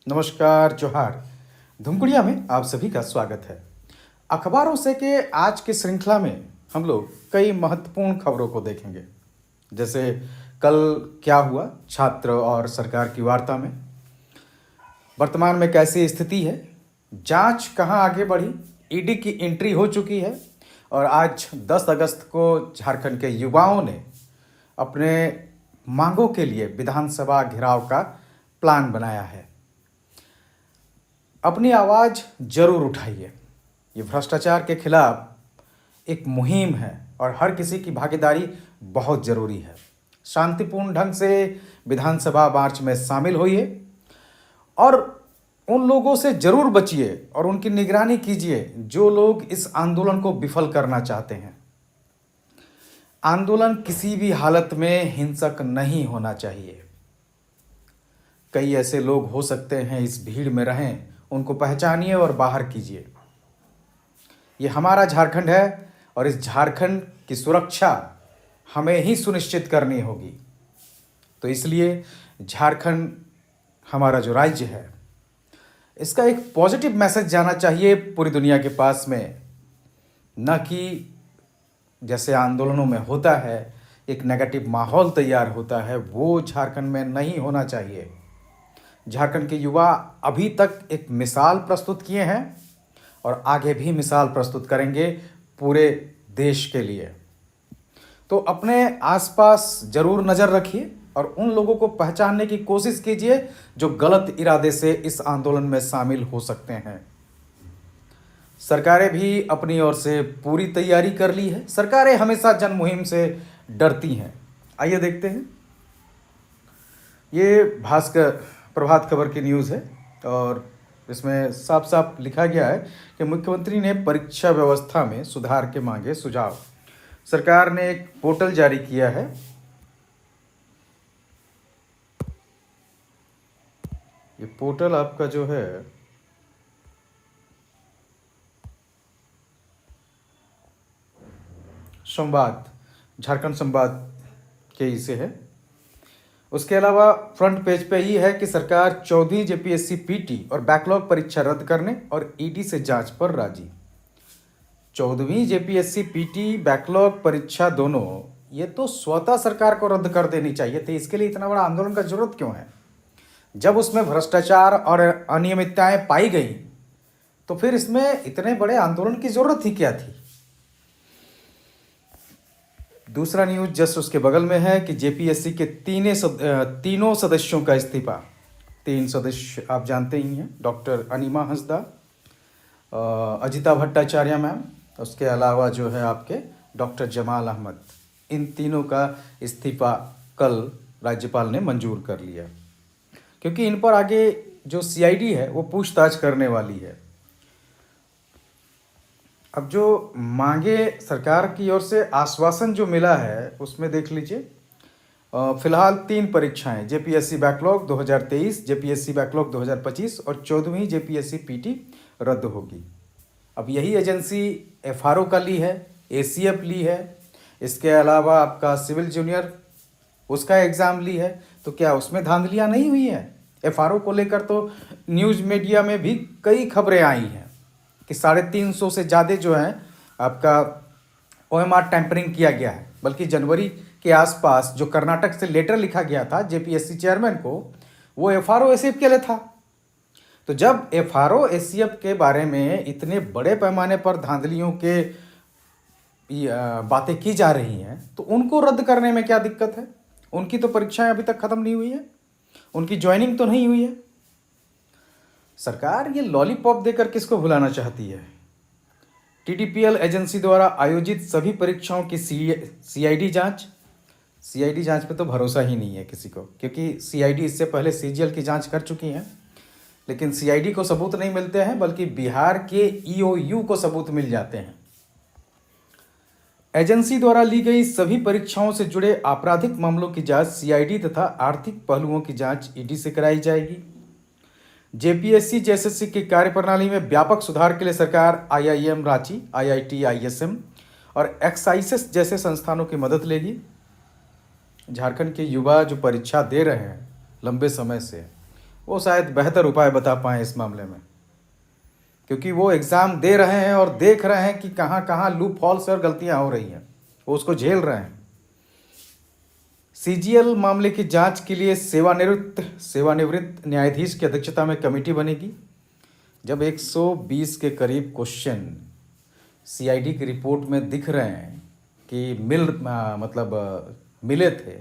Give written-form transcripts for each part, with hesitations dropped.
नमस्कार, जोहार। धुमकुड़िया में आप सभी का स्वागत है। अखबारों से के आज की श्रृंखला में हम लोग कई महत्वपूर्ण खबरों को देखेंगे। जैसे कल क्या हुआ छात्र और सरकार की वार्ता में, वर्तमान में कैसी स्थिति है, जांच कहां आगे बढ़ी, ईडी की एंट्री हो चुकी है और आज 10 अगस्त को झारखंड के युवाओं ने अपने मांगों के लिए विधानसभा घेराव का प्लान बनाया है। अपनी आवाज़ जरूर उठाइए। ये भ्रष्टाचार के खिलाफ एक मुहिम है और हर किसी की भागीदारी बहुत ज़रूरी है। शांतिपूर्ण ढंग से विधानसभा मार्च में शामिल होइए और उन लोगों से जरूर बचिए और उनकी निगरानी कीजिए जो लोग इस आंदोलन को विफल करना चाहते हैं। आंदोलन किसी भी हालत में हिंसक नहीं होना चाहिए। कई ऐसे लोग हो सकते हैं इस भीड़ में रहें, उनको पहचानिए और बाहर कीजिए। ये हमारा झारखंड है और इस झारखंड की सुरक्षा हमें ही सुनिश्चित करनी होगी। तो इसलिए झारखंड हमारा जो राज्य है, इसका एक पॉजिटिव मैसेज जाना चाहिए पूरी दुनिया के पास में, न कि जैसे आंदोलनों में होता है एक नेगेटिव माहौल तैयार होता है, वो झारखंड में नहीं होना चाहिए। झारखंड के युवा अभी तक एक मिसाल प्रस्तुत किए हैं और आगे भी मिसाल प्रस्तुत करेंगे पूरे देश के लिए। तो अपने आसपास जरूर नज़र रखिए और उन लोगों को पहचानने की कोशिश कीजिए जो गलत इरादे से इस आंदोलन में शामिल हो सकते हैं। सरकारें भी अपनी ओर से पूरी तैयारी कर ली है। सरकारें हमेशा जन मुहिम से डरती हैं। आइए देखते हैं। ये भास्कर प्रभात खबर की न्यूज़ है और इसमें साफ साफ लिखा गया है कि मुख्यमंत्री ने परीक्षा व्यवस्था में सुधार के मांगे सुझाव। सरकार ने एक पोर्टल जारी किया है। ये पोर्टल आपका जो है संवाद, झारखंड संवाद के इसे है। उसके अलावा फ्रंट पेज पे ही है कि सरकार 14वीं जेपीएससी पीटी और बैकलॉग परीक्षा रद्द करने और ईडी से जांच पर राजी। 14वीं जेपीएससी पीटी बैकलॉग परीक्षा दोनों, ये तो स्वतः सरकार को रद्द कर देनी चाहिए थी। इसके लिए इतना बड़ा आंदोलन का जरूरत क्यों है? जब उसमें भ्रष्टाचार और अनियमितताएं पाई गई तो फिर इसमें इतने बड़े आंदोलन की जरूरत ही क्या थी? दूसरा न्यूज जस्ट उसके बगल में है कि जेपीएससी के तीनों सदस्यों का इस्तीफा। 3 सदस्य आप जानते ही हैं, डॉक्टर अनिमा हंसदा, अजिता भट्टाचार्य मैम, उसके अलावा जो है आपके डॉक्टर जमाल अहमद। इन तीनों का इस्तीफा कल राज्यपाल ने मंजूर कर लिया क्योंकि इन पर आगे जो सीआईडी है वो पूछताछ करने वाली है। अब जो मांगे सरकार की ओर से आश्वासन जो मिला है उसमें देख लीजिए। फिलहाल 3 परीक्षाएं, जेपीएससी बैकलॉग 2023, जेपीएससी बैकलॉग 2025 और 14वीं जेपीएससी पीटी रद्द होगी। अब यही एजेंसी एफआरओ का ली है, एसीएफ ली है, इसके अलावा आपका सिविल जूनियर उसका एग्ज़ाम ली है। तो क्या उसमें धांधलियाँ नहीं हुई है? एफआरओ को लेकर तो न्यूज़ मीडिया में भी कई खबरें आई हैं कि 350 से ज़्यादा जो है आपका ओएमआर टैंपरिंग किया गया है। बल्कि जनवरी के आसपास जो कर्नाटक से लेटर लिखा गया था जेपीएससी चेयरमैन को, वो एफआरओ एसीएफ के लिए था। तो जब एफआरओ एसीएफ के बारे में इतने बड़े पैमाने पर धांधलियों के बातें की जा रही हैं तो उनको रद्द करने में क्या दिक्कत है? उनकी तो परीक्षाएं अभी तक ख़त्म नहीं हुई है, उनकी ज्वाइनिंग तो नहीं हुई है। सरकार ये लॉलीपॉप देकर किसको भुलाना चाहती है? टीडीपीएल एजेंसी द्वारा आयोजित सभी परीक्षाओं की सीआईडी जांच पे तो भरोसा ही नहीं है किसी को, क्योंकि सीआईडी इससे पहले सीजीएल की जांच कर चुकी हैं, लेकिन सीआईडी को सबूत नहीं मिलते हैं बल्कि बिहार के ईओयू को सबूत मिल जाते हैं। एजेंसी द्वारा ली गई सभी परीक्षाओं से जुड़े आपराधिक मामलों की जांच सीआईडी तथा आर्थिक पहलुओं की जांच ईडी से कराई जाएगी। जेपीएससी जेएसएससी की कार्यप्रणाली में व्यापक सुधार के लिए सरकार आईआईएम रांची, आईआईटी आईएसएम और एक्साइसेस जैसे संस्थानों की मदद लेगी। झारखंड के युवा जो परीक्षा दे रहे हैं लंबे समय से, वो शायद बेहतर उपाय बता पाएँ इस मामले में, क्योंकि वो एग्ज़ाम दे रहे हैं और देख रहे हैं कि कहाँ कहाँ लूप होल्स और गलतियाँ हो रही हैं, वो उसको झेल रहे हैं। सीजीएल मामले की जांच के लिए सेवानिवृत्त न्यायाधीश की अध्यक्षता में कमेटी बनेगी। जब 120 के करीब क्वेश्चन सीआईडी की रिपोर्ट में दिख रहे हैं कि मिले थे,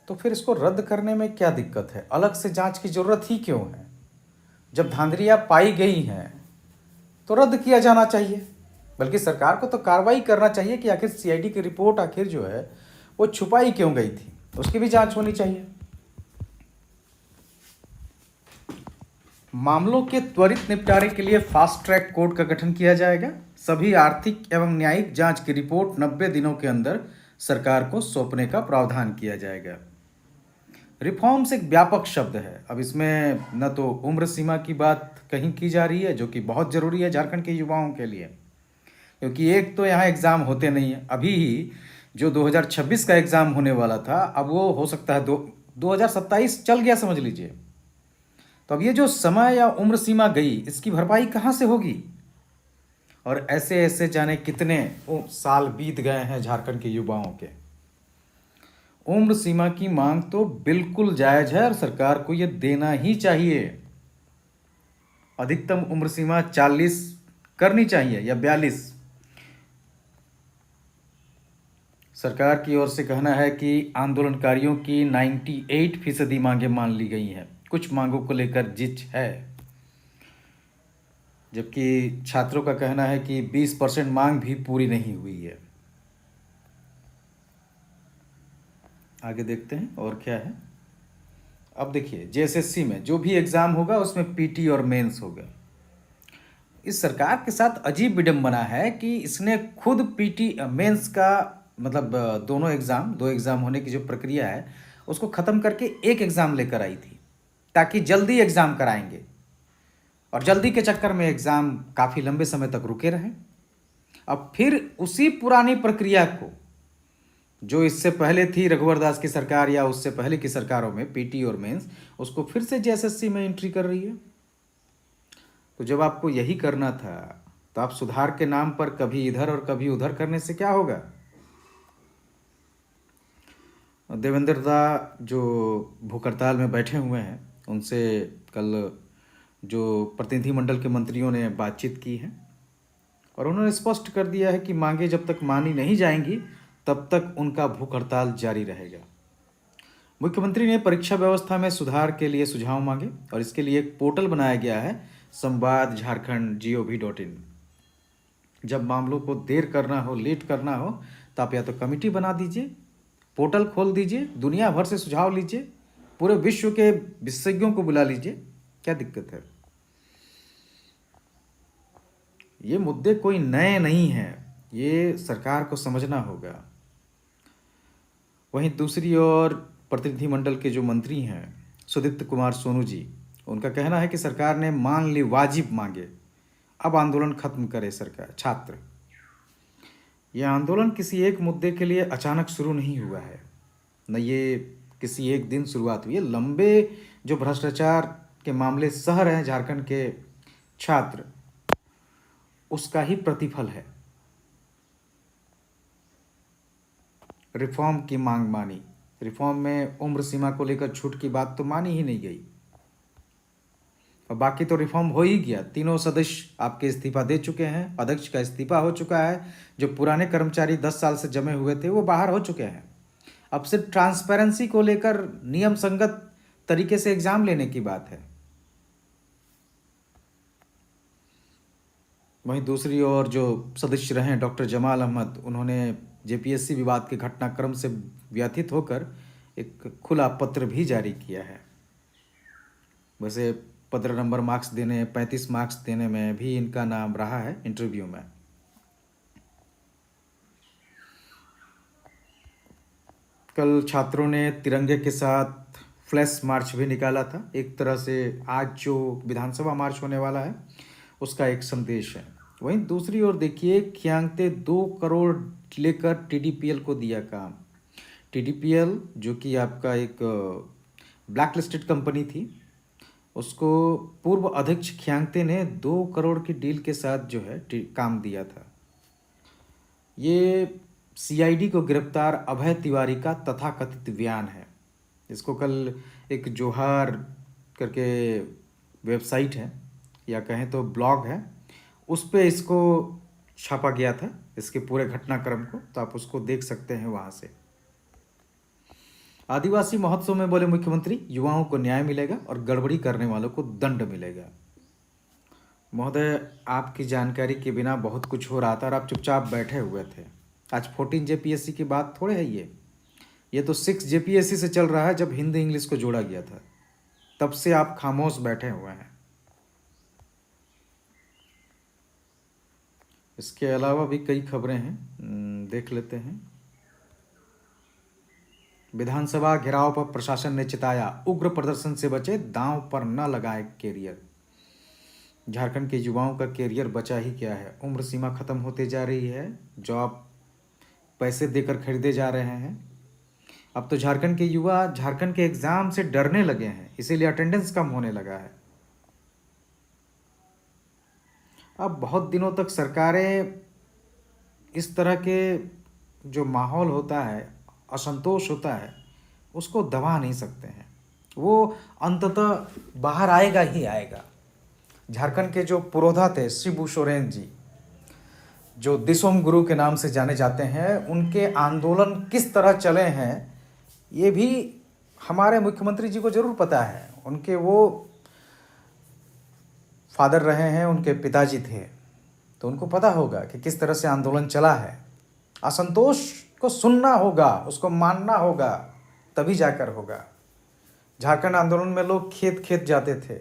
तो फिर इसको रद्द करने में क्या दिक्कत है? अलग से जांच की जरूरत ही क्यों है? जब धांधलियाँ पाई गई हैं तो रद्द किया जाना चाहिए। बल्कि सरकार को तो कार्रवाई करना चाहिए कि आखिर सीआईडी की रिपोर्ट आखिर जो है वो छुपाई क्यों गई थी, उसकी भी जांच होनी चाहिए। मामलों के त्वरित निपटारे के लिए फास्ट ट्रैक कोर्ट का गठन किया जाएगा। सभी आर्थिक एवं न्यायिक जांच की रिपोर्ट 90 दिनों के अंदर सरकार को सौंपने का प्रावधान किया जाएगा। रिफॉर्म्स एक व्यापक शब्द है। अब इसमें न तो उम्र सीमा की बात कहीं की जा रही है, जो कि बहुत ज़रूरी है झारखंड के युवाओं के लिए, क्योंकि एक तो यहाँ एग्ज़ाम होते नहीं है। अभी ही जो 2026 का एग्ज़ाम होने वाला था, अब वो हो सकता है 2027 चल गया समझ लीजिए। तो अब ये जो समय या उम्र सीमा गई, इसकी भरपाई कहाँ से होगी? और ऐसे ऐसे जाने कितने साल बीत गए हैं झारखंड के युवाओं के। उम्र सीमा की मांग तो बिल्कुल जायज़ है और सरकार को ये देना ही चाहिए। अधिकतम उम्र सीमा 40 करनी चाहिए या 42। सरकार की ओर से कहना है कि आंदोलनकारियों की 98% मांगें मान ली गई हैं। कुछ मांगों को लेकर जिच है, जबकि छात्रों का कहना है कि 20% मांग भी पूरी नहीं हुई है। आगे देखते हैं और क्या है। अब देखिए, जेएसएससी में जो भी एग्ज़ाम होगा उसमें पीटी और मेंस होगा। इस सरकार के साथ अजीब विडंबना है कि इसने खुद पीटी मेंस का दो एग्ज़ाम होने की जो प्रक्रिया है उसको ख़त्म करके एक एग्ज़ाम लेकर आई थी, ताकि जल्दी एग्ज़ाम कराएंगे, और जल्दी के चक्कर में एग्ज़ाम काफ़ी लंबे समय तक रुके रहे। अब फिर उसी पुरानी प्रक्रिया को, जो इससे पहले थी रघुवर दास की सरकार या उससे पहले की सरकारों में, पीटी और मेंस, उसको फिर से जेएसएससी में एंट्री कर रही है। तो जब आपको यही करना था तो आप सुधार के नाम पर कभी इधर और कभी उधर करने से क्या होगा? देवेंद्र दा जो भूख हड़ताल में बैठे हुए हैं, उनसे कल जो प्रतिनिधिमंडल के मंत्रियों ने बातचीत की है और उन्होंने स्पष्ट कर दिया है कि मांगे जब तक मानी नहीं जाएंगी तब तक उनका भूख हड़ताल जारी रहेगा। मुख्यमंत्री ने परीक्षा व्यवस्था में सुधार के लिए सुझाव मांगे और इसके लिए एक पोर्टल बनाया गया है, संवाद झारखंड.gov.in। जब मामलों को देर करना हो, लेट करना हो, तो आप या तो कमेटी बना दीजिए, पोर्टल खोल दीजिए, दुनिया भर से सुझाव लीजिए, पूरे विश्व के विशेषज्ञों को बुला लीजिए, क्या दिक्कत है? ये मुद्दे कोई नए नहीं हैं, ये सरकार को समझना होगा। वहीं दूसरी ओर प्रतिनिधिमंडल के जो मंत्री हैं सुदीप्त कुमार सोनू जी, उनका कहना है कि सरकार ने मान ली वाजिब मांगे, अब आंदोलन खत्म करे सरकार। छात्र, यह आंदोलन किसी एक मुद्दे के लिए अचानक शुरू नहीं हुआ है, न ये किसी एक दिन शुरुआत हुई है। लंबे जो भ्रष्टाचार के मामले सह रहे हैं झारखंड के छात्र, उसका ही प्रतिफल है। रिफॉर्म की मांग मानी, रिफॉर्म में उम्र सीमा को लेकर छूट की बात तो मानी ही नहीं गई, और बाकी तो रिफॉर्म हो ही गया। तीनों सदस्य आपके इस्तीफा दे चुके हैं, अध्यक्ष का इस्तीफा हो चुका है, जो पुराने कर्मचारी 10 साल से जमे हुए थे वो बाहर हो चुके हैं। अब सिर्फ ट्रांसपेरेंसी को लेकर नियम संगत तरीके से एग्जाम लेने की बात है। वहीं दूसरी ओर जो सदस्य रहे डॉक्टर जमाल अहमद, उन्होंने जेपीएससी विवाद के घटनाक्रम से व्यथित होकर एक खुला पत्र भी जारी किया है। वैसे 15 नंबर मार्क्स देने, 35 मार्क्स देने में भी इनका नाम रहा है इंटरव्यू में। कल छात्रों ने तिरंगे के साथ फ्लैश मार्च भी निकाला था। एक तरह से आज जो विधानसभा मार्च होने वाला है उसका एक संदेश है। वहीं दूसरी ओर देखिए, खियांगते 2 करोड़ लेकर टीडीपीएल को दिया काम। टीडीपीएल जो कि आपका एक ब्लैक लिस्टेड कंपनी थी। उसको पूर्व अध्यक्ष खियांगते ने 2 करोड़ की डील के साथ जो है काम दिया था। ये सीआईडी को गिरफ्तार अभय तिवारी का तथाकथित बयान है। इसको कल एक जोहार करके वेबसाइट है या कहें तो ब्लॉग है, उस पे इसको छापा गया था, इसके पूरे घटनाक्रम को, तो आप उसको देख सकते हैं वहाँ से। आदिवासी महोत्सव में बोले मुख्यमंत्री, युवाओं को न्याय मिलेगा और गड़बड़ी करने वालों को दंड मिलेगा। महोदय, आपकी जानकारी के बिना बहुत कुछ हो रहा था और आप चुपचाप बैठे हुए थे। आज 14 जेपीएससी की बात थोड़े है ये तो 6 जेपीएससी से चल रहा है, जब हिंदी इंग्लिश को जोड़ा गया था, तब से आप खामोश बैठे हुए हैं। इसके अलावा भी कई खबरें हैं, देख लेते हैं। विधानसभा घेराव पर प्रशासन ने चिताया, उग्र प्रदर्शन से बचे, दांव पर न लगाए कैरियर। झारखंड के युवाओं का कैरियर बचा ही क्या है, उम्र सीमा खत्म होते जा रही है, जॉब पैसे देकर खरीदे जा रहे हैं। अब तो झारखंड के युवा झारखंड के एग्जाम से डरने लगे हैं, इसीलिए अटेंडेंस कम होने लगा है। अब बहुत दिनों तक सरकारें इस तरह के जो माहौल होता है, असंतोष होता है, उसको दबा नहीं सकते हैं। वो अंततः बाहर आएगा ही आएगा। झारखंड के जो पुरोधा थे शिबू सोरेन जी, जो दिसोम गुरु के नाम से जाने जाते हैं, उनके आंदोलन किस तरह चले हैं ये भी हमारे मुख्यमंत्री जी को जरूर पता है। उनके वो फादर रहे हैं, उनके पिताजी थे, तो उनको पता होगा कि किस तरह से आंदोलन चला है। असंतोष को सुनना होगा, उसको मानना होगा, तभी जाकर होगा। झारखंड आंदोलन में लोग खेत खेत जाते थे,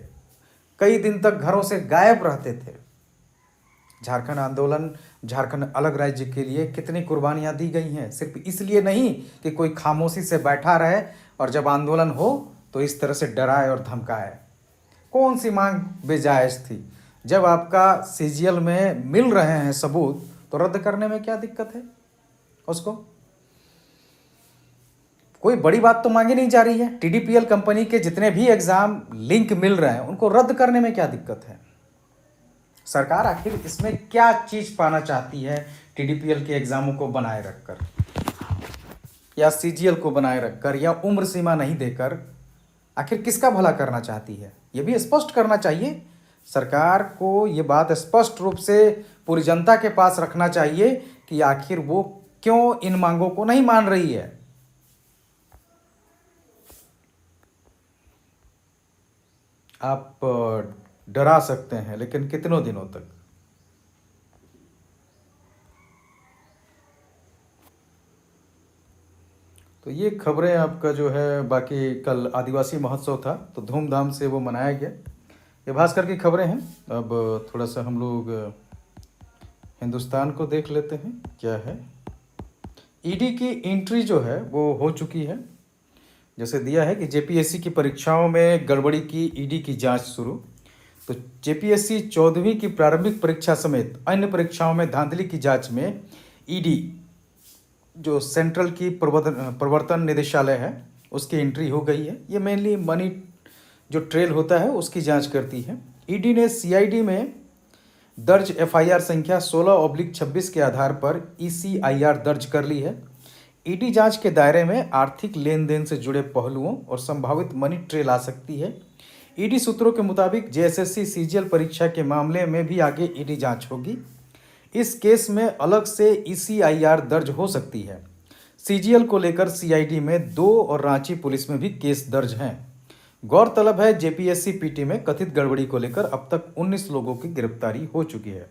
कई दिन तक घरों से गायब रहते थे। झारखंड आंदोलन, झारखंड अलग राज्य के लिए कितनी कुर्बानियां दी गई हैं, सिर्फ इसलिए नहीं कि कोई खामोशी से बैठा रहे और जब आंदोलन हो तो इस तरह से डराए और धमकाए। कौन सी मांग बेजायज थी? जब आपका सीजीएल में मिल रहे हैं सबूत, तो रद्द करने में क्या दिक्कत है? उसको कोई बड़ी बात तो मांगी नहीं जा रही है। टीडीपीएल कंपनी के जितने भी एग्जाम लिंक मिल रहे हैं, उनको रद्द करने में क्या दिक्कत है? सरकार आखिर इसमें क्या चीज पाना चाहती है? टीडीपीएल के एग्जामों को बनाए रखकर या सीजीएल को बनाए रखकर या उम्र सीमा नहीं देकर आखिर किसका भला करना चाहती है? यह भी स्पष्ट करना चाहिए। सरकार को ये बात स्पष्ट रूप से पूरी जनता के पास रखना चाहिए कि आखिर वो क्यों इन मांगों को नहीं मान रही है। आप डरा सकते हैं, लेकिन कितनों दिनों तक? तो ये खबरें आपका जो है, बाकी कल आदिवासी महोत्सव था तो धूमधाम से वो मनाया गया। ये भास्कर की खबरें हैं। अब थोड़ा सा हम लोग हिंदुस्तान को देख लेते हैं क्या है। ईडी की एंट्री जो है वो हो चुकी है। जैसे दिया है कि जेपीएससी की परीक्षाओं में गड़बड़ी की ईडी की जांच शुरू। तो जेपीएससी 14वीं की प्रारंभिक परीक्षा समेत अन्य परीक्षाओं में धांधली की जांच में ईडी, जो सेंट्रल की प्रवर्तन निदेशालय है, उसकी एंट्री हो गई है। ये मेनली मनी जो ट्रेल होता है उसकी जांच करती है। ईडी ने सीआईडी में दर्ज एफआईआर संख्या 16/26 के आधार पर ईसीआईआर दर्ज कर ली है। ईडी जांच के दायरे में आर्थिक लेन देन से जुड़े पहलुओं और संभावित मनी ट्रेल आ सकती है। ईडी सूत्रों के मुताबिक जेएसएससी सीजीएल परीक्षा के मामले में भी आगे ईडी जांच होगी। इस केस में अलग से ईसीआईआर दर्ज हो सकती है। सीजीएल को लेकर सीआईडी में 2 और रांची पुलिस में भी केस दर्ज हैं। गौरतलब है, जेपीएससी पीटी में कथित गड़बड़ी को लेकर अब तक 19 लोगों की गिरफ्तारी हो चुकी है।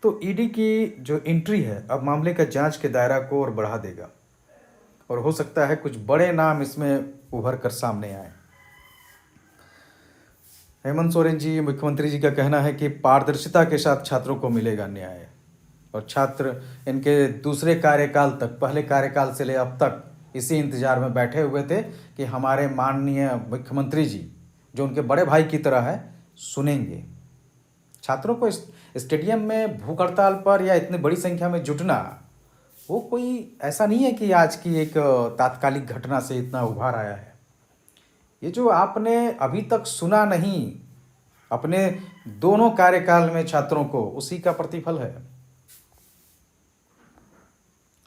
तो ईडी की जो एंट्री है अब मामले का जांच के दायरा को और बढ़ा देगा और हो सकता है कुछ बड़े नाम इसमें उभर कर सामने आए। हेमंत सोरेन जी, मुख्यमंत्री जी का कहना है कि पारदर्शिता के साथ छात्रों को मिलेगा न्याय और छात्र इनके दूसरे कार्यकाल तक, पहले कार्यकाल से ले अब तक इसी इंतजार में बैठे हुए थे कि हमारे माननीय मुख्यमंत्री जी, जो उनके बड़े भाई की तरह है, सुनेंगे। छात्रों को स्टेडियम में भूख हड़ताल पर या इतनी बड़ी संख्या में जुटना, वो कोई ऐसा नहीं है कि आज की एक तात्कालिक घटना से इतना उभार आया है। ये जो आपने अभी तक सुना नहीं अपने दोनों कार्यकाल में छात्रों को, उसी का प्रतिफल है।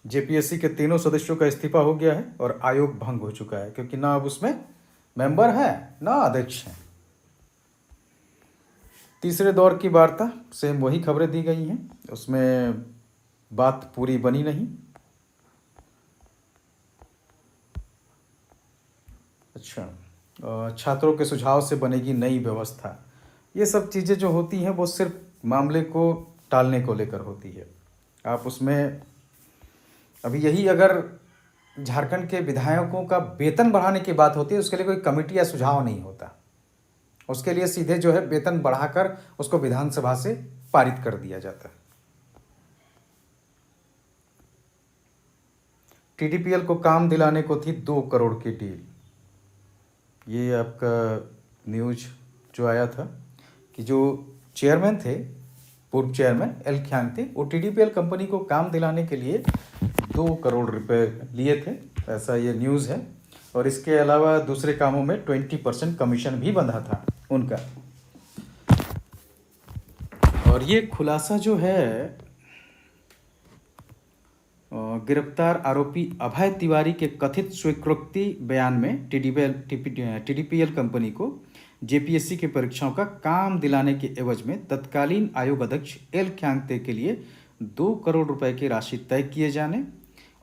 जेपीएससी के तीनों सदस्यों का इस्तीफा हो गया है और आयोग भंग हो चुका है, क्योंकि ना अब उसमें मेंबर है ना अध्यक्ष है। तीसरे दौर की वार्ता सेम वही खबरें दी गई हैं, उसमें बात पूरी बनी नहीं। अच्छा, छात्रों के सुझाव से बनेगी नई व्यवस्था। ये सब चीज़ें जो होती हैं वो सिर्फ मामले को टालने को लेकर होती है। आप उसमें अभी यही अगर झारखंड के विधायकों का वेतन बढ़ाने की बात होती है, उसके लिए कोई कमेटी या सुझाव नहीं होता। उसके लिए सीधे जो है वेतन बढ़ाकर उसको विधानसभा से पारित कर दिया जाता है। टीडीपीएल को काम दिलाने को थी 2 करोड़ की डील। ये आपका न्यूज जो आया था कि जो चेयरमैन थे, पूर्व चेयरमैन एल ख्यांग थे, वो टीडीपीएल कंपनी को काम दिलाने के लिए 2 करोड़ रुपए लिए थे, ऐसा ये न्यूज़ है। और इसके अलावा दूसरे कामों में 20% कमीशन भी बंधा था उनका। और ये खुलासा जो है गिरफ्तार आरोपी अभय तिवारी के कथित स्वीकृति बयान में टीडीपीएल कंपनी को जेपीएससी की परीक्षाओं का काम दिलाने के एवज में तत्कालीन आयोग अध्यक्ष एल ख्यांगते के लिए 2 करोड़ रुपए की राशि तय किए जाने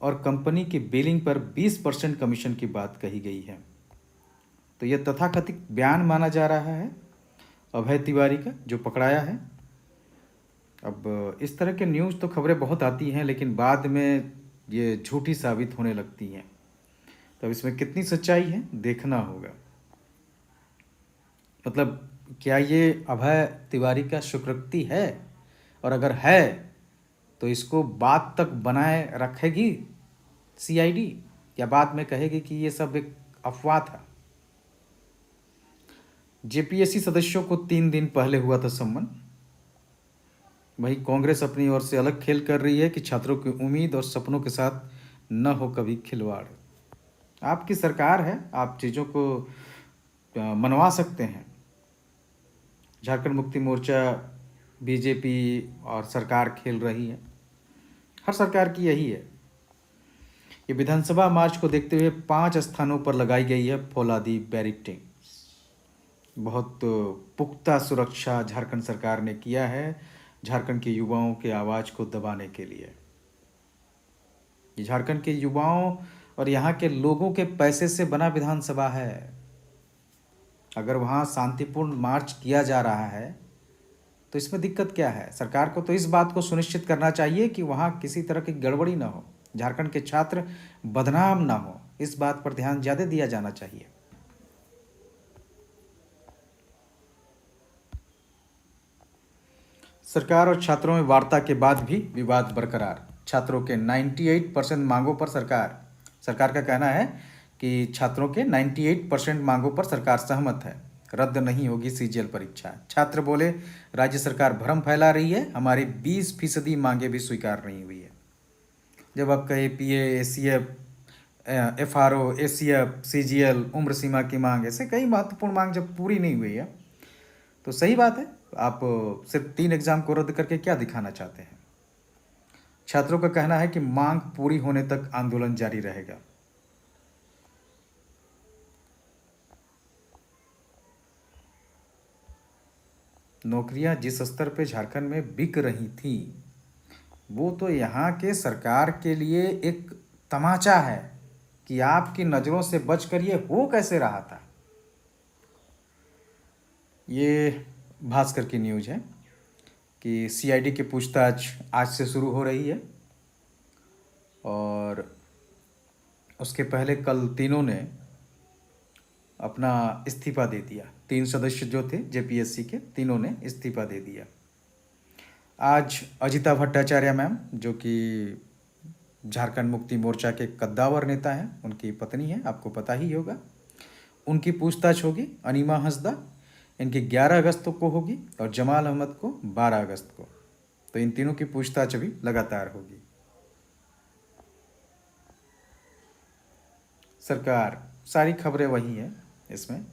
और कंपनी की बिलिंग पर 20% कमीशन की बात कही गई है। तो यह तथाकथित बयान माना जा रहा है अभय तिवारी का, जो पकड़ाया है। अब इस तरह के न्यूज़ तो खबरें बहुत आती हैं, लेकिन बाद में ये झूठी साबित होने लगती हैं। तब इसमें कितनी सच्चाई है देखना होगा। मतलब क्या ये अभय तिवारी का स्वीकृति है, और अगर है तो इसको बाद तक बनाए रखेगी सीआईडी, या बाद में कहेगी कि ये सब एक अफवाह था। जेपीएससी सदस्यों को 3 दिन पहले हुआ था सम्मन। वही कांग्रेस अपनी ओर से अलग खेल कर रही है कि छात्रों की उम्मीद और सपनों के साथ न हो कभी खिलवाड़। आपकी सरकार है, आप चीज़ों को मनवा सकते हैं। झारखंड मुक्ति मोर्चा, बीजेपी और सरकार खेल रही है, हर सरकार की यही है। ये विधानसभा मार्च को देखते हुए 5 स्थानों पर लगाई गई है फौलादी बैरिकेडिंग। बहुत पुख्ता सुरक्षा झारखंड सरकार ने किया है झारखंड के युवाओं के आवाज़ को दबाने के लिए। ये झारखंड के युवाओं और यहाँ के लोगों के पैसे से बना विधानसभा है। अगर वहाँ शांतिपूर्ण मार्च किया जा रहा है तो इसमें दिक्कत क्या है? सरकार को तो इस बात को सुनिश्चित करना चाहिए कि वहाँ किसी तरह की गड़बड़ी ना हो, झारखंड के छात्र बदनाम ना हो। इस बात पर ध्यान ज़्यादा दिया जाना चाहिए। सरकार और छात्रों में वार्ता के बाद भी विवाद बरकरार। छात्रों के 98% मांगों पर सरकार का कहना है कि छात्रों के 98% मांगों पर सरकार सहमत है। रद्द नहीं होगी सीजीएल परीक्षा। छात्र बोले राज्य सरकार भ्रम फैला रही है, हमारी 20% मांगे भी स्वीकार नहीं हुई है। जब आपका APA, ACF, FRO, ACF, CGL, उम्र सीमा की मांग, ऐसे कई महत्वपूर्ण मांग जब पूरी नहीं हुई है तो सही बात है, आप सिर्फ 3 एग्जाम को रद्द करके क्या दिखाना चाहते हैं? छात्रों का कहना है कि मांग पूरी होने तक आंदोलन जारी रहेगा। नौकरियां जिस स्तर पे झारखंड में बिक रही थी, वो तो यहाँ के सरकार के लिए एक तमाचा है कि आपकी नज़रों से बचकर ये हो कैसे रहा था। ये भास्कर की न्यूज़ है कि सीआईडी की पूछताछ आज से शुरू हो रही है, और उसके पहले कल तीनों ने अपना इस्तीफा दे दिया। 3 सदस्य जो थे जेपीएससी के, तीनों ने इस्तीफा दे दिया। आज अजिता भट्टाचार्य मैम, जो कि झारखंड मुक्ति मोर्चा के कद्दावर नेता हैं, उनकी पत्नी है, आपको पता ही होगा, उनकी पूछताछ होगी। अनीमा हंसदा, इनकी 11 अगस्त को होगी, और जमाल अहमद को 12 अगस्त को। तो इन तीनों की पूछताछ अभी लगातार होगी। सरकार, सारी खबरें वही हैं, इसमें।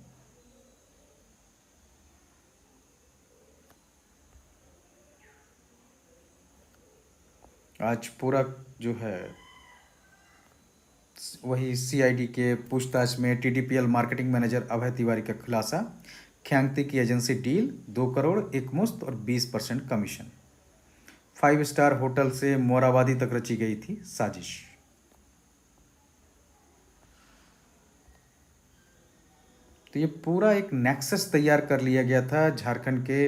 आज पूरा जो है वही सीआईडी के पूछताछ में टीडीपीएल मार्केटिंग मैनेजर अभय तिवारी का खुलासा, ख्यांगती की एजेंसी डील 2 करोड़ एकमुश्त और 20% कमीशन। 5 स्टार होटल से मोराबादी तक रची गई थी साजिश। तो ये पूरा एक नेक्सस तैयार कर लिया गया था झारखंड के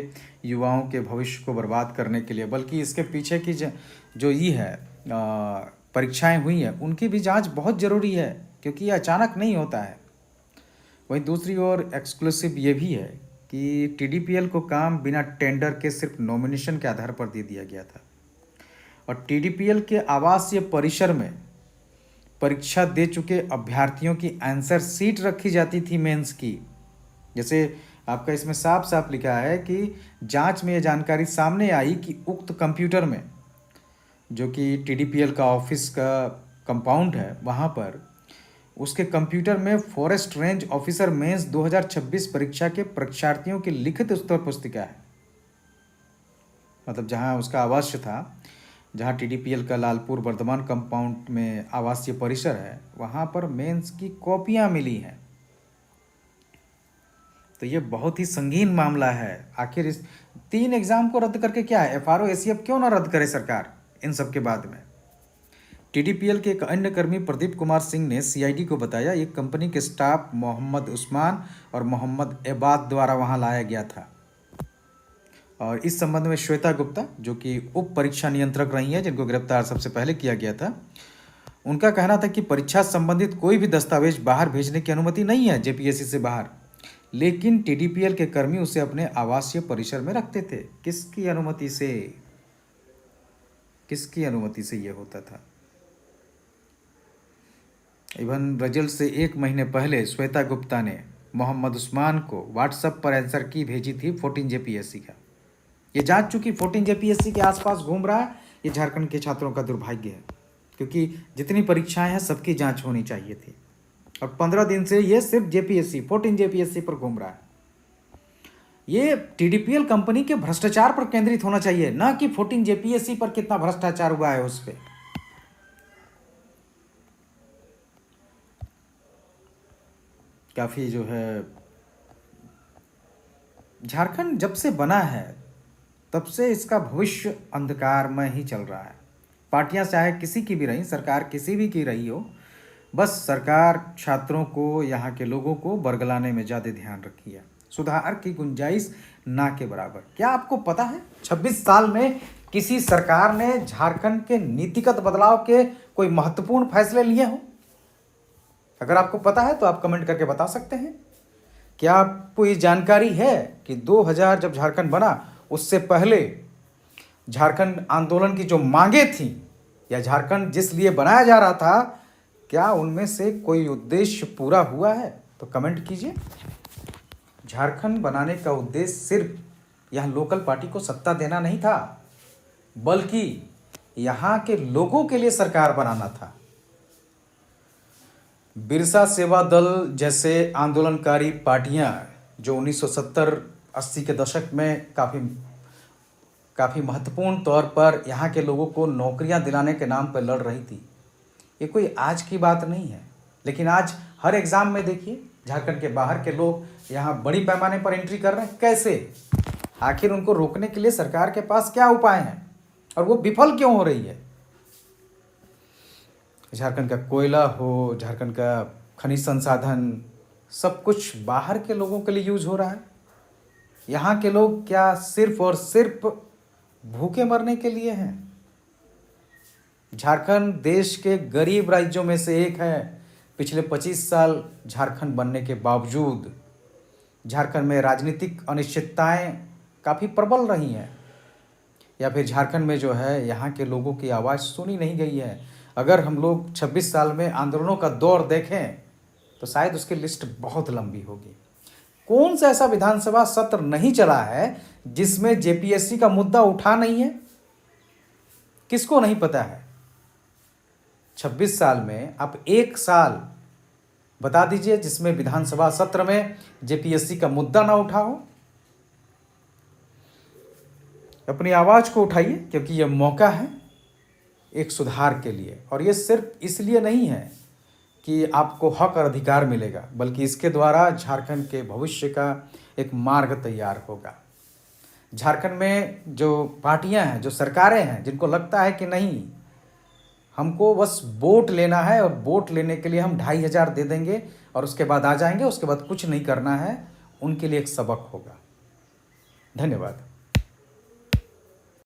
युवाओं के भविष्य को बर्बाद करने के लिए। बल्कि इसके पीछे की जो ये है परीक्षाएं हुई हैं उनकी भी जांच बहुत ज़रूरी है, क्योंकि ये अचानक नहीं होता है। वहीं दूसरी ओर एक्सक्लूसिव ये भी है कि टीडीपीएल को काम बिना टेंडर के सिर्फ नॉमिनेशन के आधार पर दे दिया गया था और टीडीपीएल के आवासीय परिसर में परीक्षा दे चुके अभ्यर्थियों की आंसर सीट रखी जाती थी मेंस की। जैसे आपका इसमें साफ साफ लिखा है कि जांच में यह जानकारी सामने आई कि उक्त कंप्यूटर में, जो कि टीडीपीएल का ऑफिस का कंपाउंड है, वहाँ पर उसके कंप्यूटर में फॉरेस्ट रेंज ऑफिसर मेंस 2026 परीक्षा के परीक्षार्थियों की लिखित उत्तर पुस्तिका है। मतलब जहाँ उसका आवास था, जहाँ टीडीपीएल का लालपुर वर्धमान कंपाउंड में आवासीय परिसर है, वहाँ पर मेंस की कॉपियाँ मिली हैं। तो ये बहुत ही संगीन मामला है। आखिर इस 3 एग्जाम को रद्द करके क्या है, एफआरओ एसीएफ क्यों ना रद्द करे सरकार इन सब के बाद में। टीडीपीएल के एक अन्य कर्मी प्रदीप कुमार सिंह ने सीआईडी को बताया एक कंपनी के स्टाफ मोहम्मद उस्मान और मोहम्मद एबाद द्वारा वहां लाया गया था। और इस संबंध में श्वेता गुप्ता, जो कि उप परीक्षा नियंत्रक रही हैं, जिनको गिरफ्तार सबसे पहले किया गया था, उनका कहना था कि परीक्षा संबंधित कोई भी दस्तावेज बाहर भेजने की अनुमति नहीं है जेपीएससी से बाहर, लेकिन टीडीपीएल के कर्मी उसे अपने आवासीय परिसर में रखते थे। किसकी अनुमति से ये होता था? इवन रिजल्ट से 1 महीने पहले श्वेता गुप्ता ने मोहम्मद उस्मान को व्हाट्सएप पर आंसर की भेजी थी 14 जेपीएससी का। ये जांच चूंकि 14 जेपीएससी के आसपास घूम रहा है, ये झारखंड के छात्रों का दुर्भाग्य है, क्योंकि जितनी परीक्षाएं हैं सबकी जांच होनी चाहिए थी और 15 दिन से ये सिर्फ जेपीएससी 14 जेपीएससी पर घूम रहा है। ये टीडीपीएल कंपनी के भ्रष्टाचार पर केंद्रित होना चाहिए, ना कि 14 जेपीएससी पर कितना भ्रष्टाचार हुआ है उस पर। काफ़ी जो है झारखंड जब से बना है तब से इसका भविष्य अंधकार में ही चल रहा है। पार्टियां चाहे किसी की भी रही, सरकार किसी भी की रही हो, बस सरकार छात्रों को, यहाँ के लोगों को बरगलाने में ज़्यादा ध्यान रखी है। सुधार की गुंजाइश ना के बराबर। क्या आपको पता है 26 साल में किसी सरकार ने झारखंड के नीतिगत बदलाव के कोई महत्वपूर्ण फैसले लिए हों? अगर आपको पता है तो आप कमेंट करके बता सकते हैं। क्या आपको ये जानकारी है कि 2000 जब झारखंड बना उससे पहले झारखंड आंदोलन की जो मांगे थी या झारखंड जिस लिए बनाया जा रहा था, क्या उनमें से कोई उद्देश्य पूरा हुआ है? तो कमेंट कीजिए। झारखंड बनाने का उद्देश्य सिर्फ यहाँ लोकल पार्टी को सत्ता देना नहीं था, बल्कि यहाँ के लोगों के लिए सरकार बनाना था। बिरसा सेवा दल जैसे आंदोलनकारी पार्टियां जो 1970-80 के दशक में काफ़ी महत्वपूर्ण तौर पर यहाँ के लोगों को नौकरियां दिलाने के नाम पर लड़ रही थी, ये कोई आज की बात नहीं है। लेकिन आज हर एग्ज़ाम में देखिए झारखंड के बाहर के लोग यहाँ बड़ी पैमाने पर एंट्री कर रहे हैं। कैसे? आखिर उनको रोकने के लिए सरकार के पास क्या उपाय हैं और वो विफल क्यों हो रही है? झारखंड का कोयला हो, झारखंड का खनिज संसाधन, सब कुछ बाहर के लोगों के लिए यूज हो रहा है। यहाँ के लोग क्या सिर्फ और सिर्फ भूखे मरने के लिए हैं? झारखंड देश के गरीब राज्यों में से एक है। पिछले 25 साल झारखंड बनने के बावजूद झारखंड में राजनीतिक अनिश्चितताएं काफ़ी प्रबल रही हैं, या फिर झारखंड में जो है यहाँ के लोगों की आवाज़ सुनी नहीं गई है। अगर हम लोग 26 साल में आंदोलनों का दौर देखें तो शायद उसकी लिस्ट बहुत लंबी होगी। कौन सा ऐसा विधानसभा सत्र नहीं चला है जिसमें जेपीएससी का मुद्दा उठा नहीं है? किसको नहीं पता है? 26 साल में आप 1 साल बता दीजिए जिसमें विधानसभा सत्र में जेपीएससी का मुद्दा ना उठा हो। अपनी आवाज़ को उठाइए, क्योंकि यह मौका है एक सुधार के लिए। और ये सिर्फ इसलिए नहीं है कि आपको हक और अधिकार मिलेगा, बल्कि इसके द्वारा झारखंड के भविष्य का एक मार्ग तैयार होगा। झारखंड में जो पार्टियां हैं, जो सरकारें हैं, जिनको लगता है कि नहीं हमको बस वोट लेना है और वोट लेने के लिए हम 2,500 दे देंगे और उसके बाद आ जाएंगे, उसके बाद कुछ नहीं करना है, उनके लिए एक सबक होगा। धन्यवाद।